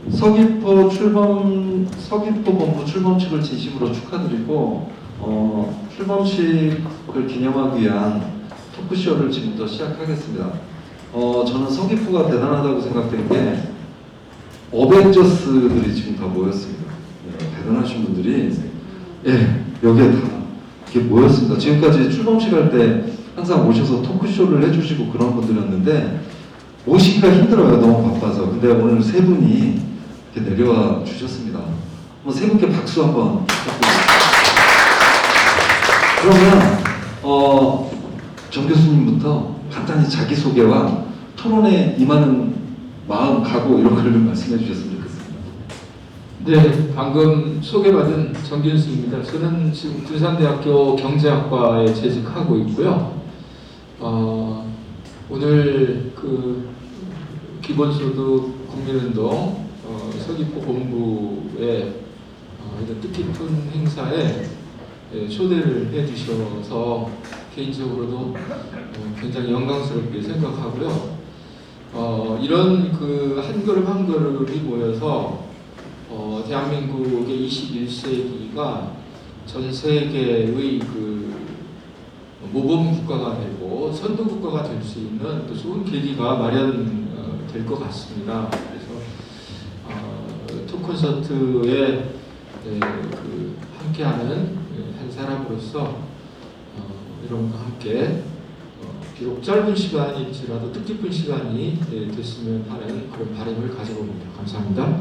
서귀포 본부 출범식을 진심으로 축하드리고, 출범식을 기념하기 위한 토크쇼를 지금부터 시작하겠습니다. 저는 서귀포가 대단하다고 생각된 게, 어벤져스들이 지금 다 모였습니다. 대단하신 분들이, 여기에 다 이렇게 모였습니다. 지금까지 출범식 할 때 항상 오셔서 토크쇼를 해주시고 그런 분들이었는데, 오시기가 힘들어요. 너무 바빠서. 근데 오늘 세 분이 이렇게 내려와 주셨습니다. 세 분께 박수 한번 부탁드립니다. 그러면 정 교수님부터 간단히 자기소개와 토론에 임하는 마음, 각오 이런 걸 좀 말씀해 주셨으면 좋겠습니다. 네, 방금 소개받은 정균수입니다. 저는 지금 두산대학교 경제학과에 재직하고 있고요. 오늘 기본소득 국민운동 서귀포 본부의 이런 뜻깊은 행사에 초대를 해주셔서 개인적으로도 굉장히 영광스럽게 생각하고요. 이런 한 걸음 한 걸음이 모여서 대한민국의 21세기가 전 세계의 모범 국가가 되고 선도 국가가 될 수 있는 또 좋은 계기가 마련될 것 같습니다. 그래서 토크콘서트에 함께하는 한 사람으로서 여러분과 함께 비록 짧은 시간일지라도 뜻깊은 시간이 됐으면 하는 그런 바람을 가져봅니다. 감사합니다.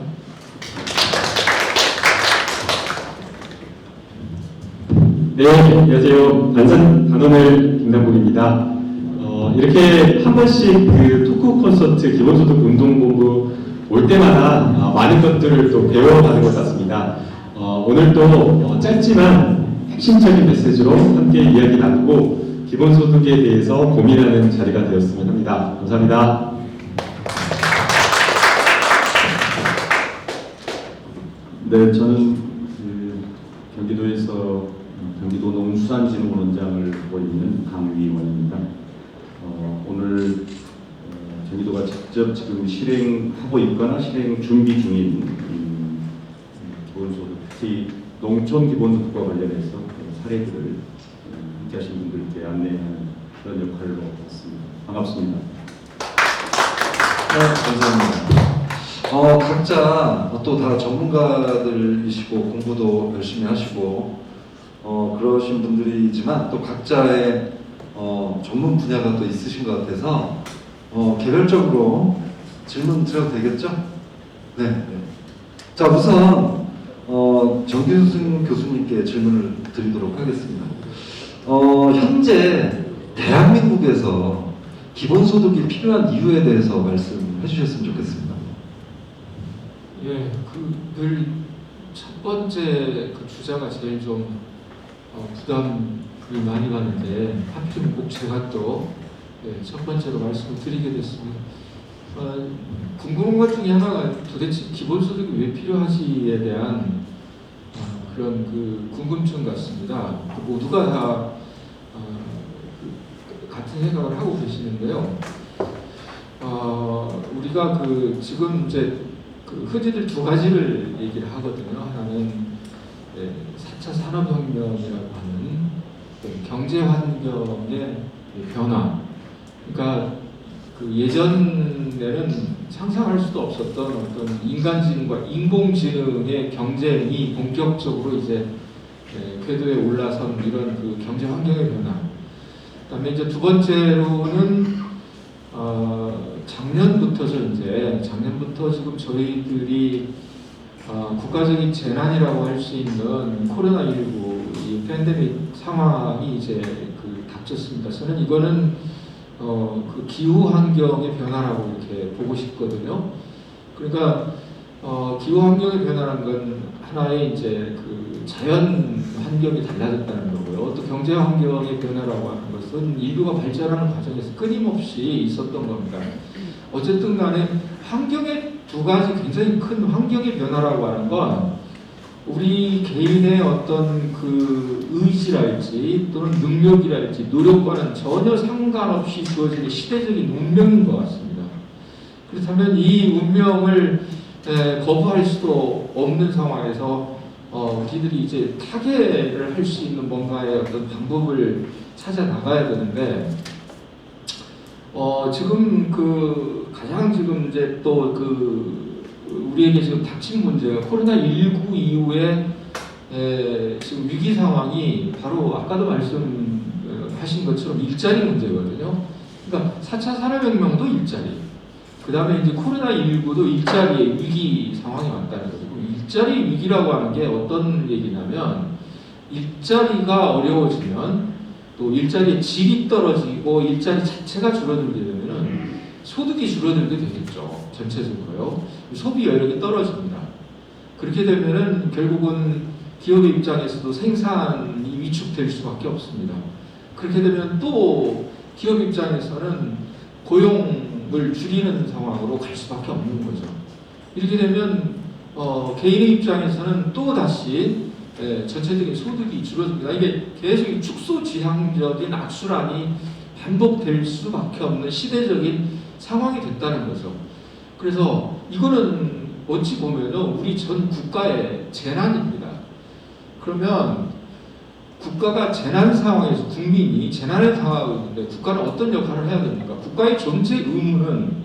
네, 안녕하세요. 안산 단원을 김남국입니다. 이렇게 한 번씩 토크 콘서트 기본소득 운동본부 올 때마다 많은 것들을 또 배워가는 것 같습니다. 오늘도 짧지만 핵심적인 메시지로 함께 이야기 나누고 기본소득에 대해서 고민하는 자리가 되었으면 합니다. 감사합니다. 네, 저는 경기도에서 경기도 농수산진흥원장을 하고 있는 강위원입니다. 오늘 경기도가 직접 지금 실행하고 있거나 실행 준비 중인 기본소득, 특히 농촌 기본소득과 관련해서 사례들을 함께 하신 분들께 안내하는 그런 역할로 했습니다. 반갑습니다. 네, 감사합니다. 각자 또 다 전문가들이시고 공부도 열심히 하시고 그러신 분들이지만 또 각자의 전문 분야가 또 있으신 것 같아서 개별적으로 질문 드려도 되겠죠? 네. 자, 우선 정균승 교수님께 질문을 드리도록 하겠습니다. 현재 대한민국에서 기본소득이 필요한 이유에 대해서 말씀해 주셨으면 좋겠습니다. 예, 늘 첫 번째 주자가 제일 좀 부담을 많이 받는데 하필이면 꼭 제가 또 첫 번째로 말씀을 드리게 됐습니다. 궁금한 것 중에 하나가 도대체 기본소득이 왜 필요하지에 대한 그런 궁금증 같습니다. 모두가 다 같은 생각을 하고 계시는데요. 우리가 지금 이제 흔히들 두 가지를 얘기를 하거든요. 하나는 4차 산업혁명이라고 하는 경제 환경의 변화. 그러니까 예전에는 상상할 수도 없었던 어떤 인간지능과 인공지능의 경쟁이 본격적으로 이제 궤도에 올라선 이런 경제 환경의 변화. 그다음에 이제 두 번째로는 작년부터 지금 저희들이 국가적인 재난이라고 할 수 있는 코로나19 이 팬데믹 상황이 이제 닥쳤습니다. 저는 이거는 기후 환경의 변화라고 이렇게 보고 싶거든요. 그러니까 기후 환경의 변화라는 건 하나의 이제 자연 환경이 달라졌다는 거고요. 또 경제 환경의 변화라고 하는 것은 인류가 발전하는 과정에서 끊임없이 있었던 겁니다. 어쨌든 간에 환경의 두 가지 굉장히 큰 환경의 변화라고 하는 건 우리 개인의 어떤 의지랄지 또는 능력이랄지 노력과는 전혀 상관없이 주어지는 시대적인 운명인 것 같습니다. 그렇다면 이 운명을 거부할 수도 없는 상황에서 우리들이 이제 타개를 할 수 있는 뭔가의 어떤 방법을 찾아 나가야 되는데 지금 그 가장 지금 이제 또 그 우리에게 지금 닥친 문제가 코로나19 이후에 지금 위기 상황이 바로 아까도 말씀하신 것처럼 일자리 문제거든요. 그러니까 4차 산업혁명도 일자리, 그 다음에 이제 코로나19도 일자리의 위기 상황이 왔다는 거죠. 일자리 위기라고 하는 게 어떤 얘기냐면 일자리가 어려워지면 또 일자리의 질이 떨어지고 일자리 자체가 줄어들게 되면은 소득이 줄어들게 되겠죠. 전체적으로요. 소비 여력이 떨어집니다. 그렇게 되면은 결국은 기업의 입장에서도 생산이 위축될 수밖에 없습니다. 그렇게 되면 또 기업 입장에서는 고용을 줄이는 상황으로 갈 수밖에 없는 거죠. 이렇게 되면 개인의 입장에서는 또 다시 전체적인 소득이 줄어듭니다. 이게 계속 축소지향적인 악순환이 반복될 수밖에 없는 시대적인 상황이 됐다는 거죠. 그래서 이거는 어찌 보면은 우리 전 국가의 재난입니다. 그러면 국가가 재난 상황에서 국민이 재난을 당하고 있는데 국가는 어떤 역할을 해야 됩니까? 국가의 존재 의무는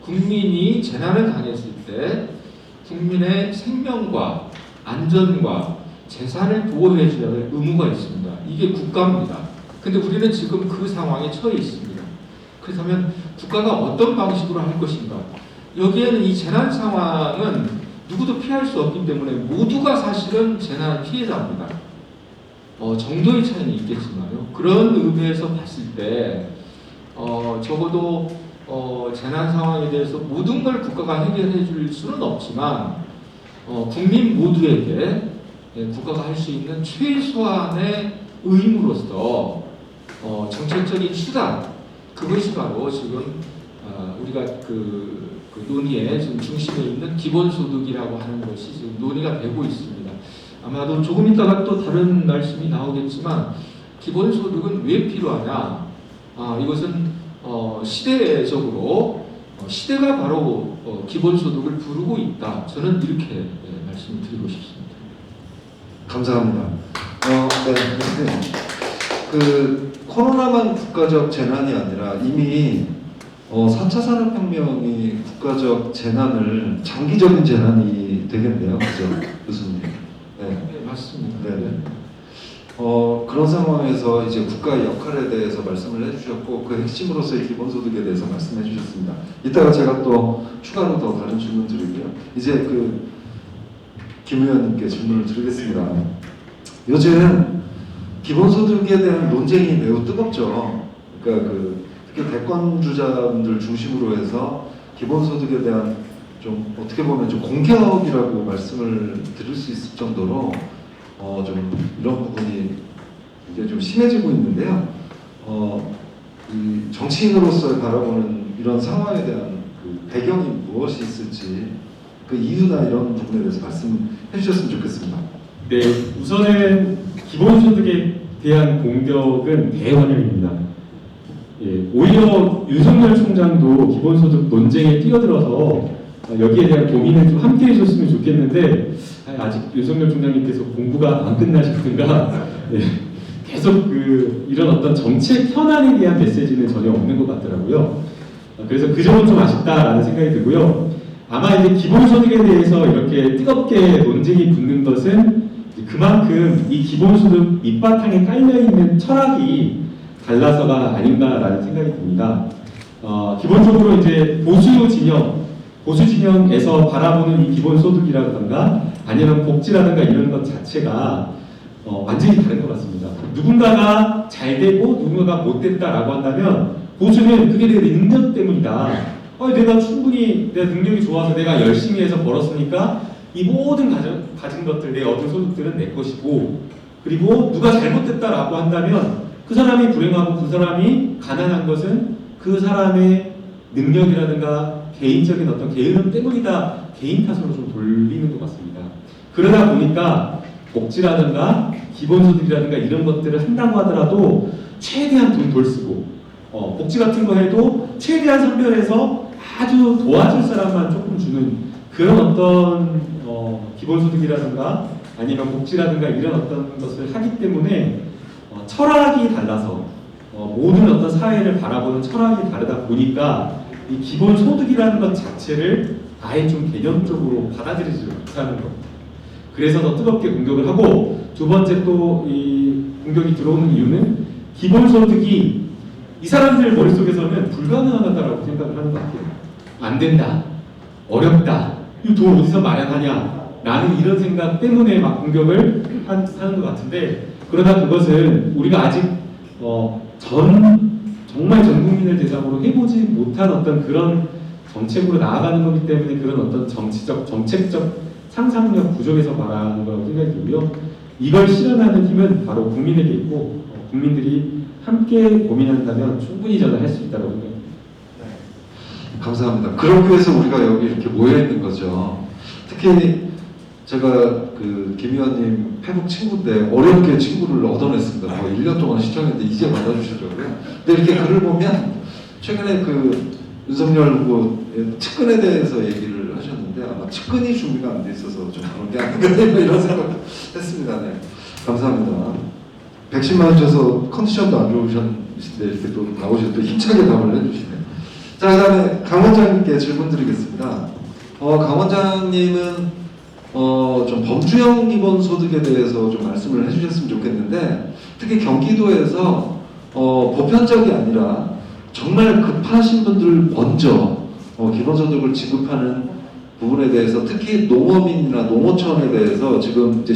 국민이 재난을 당했을 때 국민의 생명과 안전과 재산을 보호해 줘야 할 의무가 있습니다. 이게 국가입니다. 근데 우리는 지금 그 상황에 처해 있습니다. 그렇다면 국가가 어떤 방식으로 할 것인가? 여기에는 이 재난 상황은 누구도 피할 수 없기 때문에 모두가 사실은 재난 피해자입니다. 정도의 차이는 있겠지만요. 그런 의미에서 봤을 때 적어도 재난 상황에 대해서 모든 걸 국가가 해결해 줄 수는 없지만 국민 모두에게 국가가 할 수 있는 최소한의 의무로서 정책적인 수단, 그것이 바로 지금 우리가 그 논의의 지금 중심에 있는 기본소득이라고 하는 것이 지금 논의가 되고 있습니다. 아마도 조금 있다가 또 다른 말씀이 나오겠지만 기본소득은 왜 필요하냐? 이것은 시대적으로 시대가 바로 기본소득을 부르고 있다. 저는 이렇게 말씀을 드리고 싶습니다. 감사합니다. 네. 그 코로나만 국가적 재난이 아니라 이미 4차 산업혁명이 국가적 재난을 장기적인 재난이 되겠네요. 그죠? 교수님. 네, 맞습니다. 네. 그런 상황에서 이제 국가의 역할에 대해서 말씀을 해주셨고 그 핵심으로서의 기본소득에 대해서 말씀해 주셨습니다. 이따가 제가 또 추가로 더 다른 질문 드리고요. 이제 김 의원님께 질문을 드리겠습니다. 요즘 기본소득에 대한 논쟁이 매우 뜨겁죠. 그러니까 특히 대권주자분들 중심으로 해서 기본소득에 대한 좀 어떻게 보면 좀 공격이라고 말씀을 드릴 수 있을 정도로 좀 이런 부분이 이제 좀 심해지고 있는데요. 이 정치인으로서 바라보는 이런 상황에 대한 그 배경이 무엇이 있을지 그 이유나 이런 부분에 대해서 말씀해 주셨으면 좋겠습니다. 네, 우선은 기본소득에 대한 공격은 대환영입니다. 예, 오히려 윤석열 총장도 기본소득 논쟁에 뛰어들어서 여기에 대한 고민을 좀 함께 해줬으면 좋겠는데 아직 윤석열 총장님께서 공부가 안 끝나셨는가 예, 계속 이런 어떤 정책 현안에 대한 메시지는 전혀 없는 것 같더라고요. 그래서 그 점은 좀 아쉽다라는 생각이 들고요. 아마 이제 기본소득에 대해서 이렇게 뜨겁게 논쟁이 붙는 것은 그만큼 이 기본소득 밑바탕에 깔려있는 철학이 달라서가 아닌가라는 생각이 듭니다. 기본적으로 이제 보수 진영에서 바라보는 이 기본소득이라든가 아니면 복지라든가 이런 것 자체가 완전히 다른 것 같습니다. 누군가가 잘 되고 누군가가 못 됐다라고 한다면 보수는 그게 내 능력 때문이다. 내가 충분히 내 능력이 좋아서 내가 열심히 해서 벌었으니까 이 모든 가진 것들, 내 얻은 소득들은 내 것이고, 그리고 누가 잘못됐다라고 한다면 그 사람이 불행하고 그 사람이 가난한 것은 그 사람의 능력이라든가 개인적인 어떤 게으름 때문이다, 개인 탓으로 좀 돌리는 것 같습니다. 그러다 보니까 복지라든가 기본소득이라든가 이런 것들을 한다고 하더라도 최대한 돈 덜 쓰고 복지 같은 거 해도 최대한 선별해서 아주 도와줄 사람만 조금 주는 그런 어떤 기본소득이라든가 아니면 복지라든가 이런 어떤 것을 하기 때문에 철학이 달라서 모든 어떤 사회를 바라보는 철학이 다르다 보니까 이 기본소득이라는 것 자체를 아예 좀 개념적으로 받아들이지 못하는 겁니다. 그래서 더 뜨겁게 공격을 하고 두 번째 또 이 공격이 들어오는 이유는 기본소득이 이 사람들 머릿속에서는 불가능하다라고 생각을 하는 것 같아요. 안 된다. 어렵다. 이 돈 어디서 마련하냐. 라는 이런 생각 때문에 막 공격을 하는 것 같은데 그러나 그것은 우리가 아직 정말 전 국민을 대상으로 해보지 못한 어떤 그런 정책으로 나아가는 거기 때문에 그런 어떤 정책적 상상력 부족에서 말하는 거라고 생각이 들고요. 이걸 실현하는 힘은 바로 국민에게 있고 국민들이 함께 고민한다면 충분히 저는 할 수 있다고 생각합니다. 감사합니다. 그러기 위해서 우리가 여기 이렇게 모여 있는 거죠. 특히 제가 그 김 의원님 페북 친구인데 어렵게 친구를 얻어냈습니다. 거의 1년 동안 시청했는데 이제 받아주시더라고요. 근데 이렇게 글을 보면 최근에 그 윤석열 후보 측근에 대해서 얘기를 하셨는데 아마 측근이 준비가 안 돼 있어서 좀 그런 게 아닌가 이런 생각을 했습니다. 네. 감사합니다. 백신 맞으셔서 컨디션도 안 좋으셨는데 이렇게 또 나오셔서 또 힘차게 답을 해주시네요. 자, 그 다음에 강 원장님께 질문 드리겠습니다. 강 원장님은 좀 범주형 기본소득에 대해서 좀 말씀을 해주셨으면 좋겠는데 특히 경기도에서 보편적이 아니라 정말 급하신 분들 먼저 기본소득을 지급하는 부분에 대해서 특히 농어민이나 농어촌에 대해서 지금 이제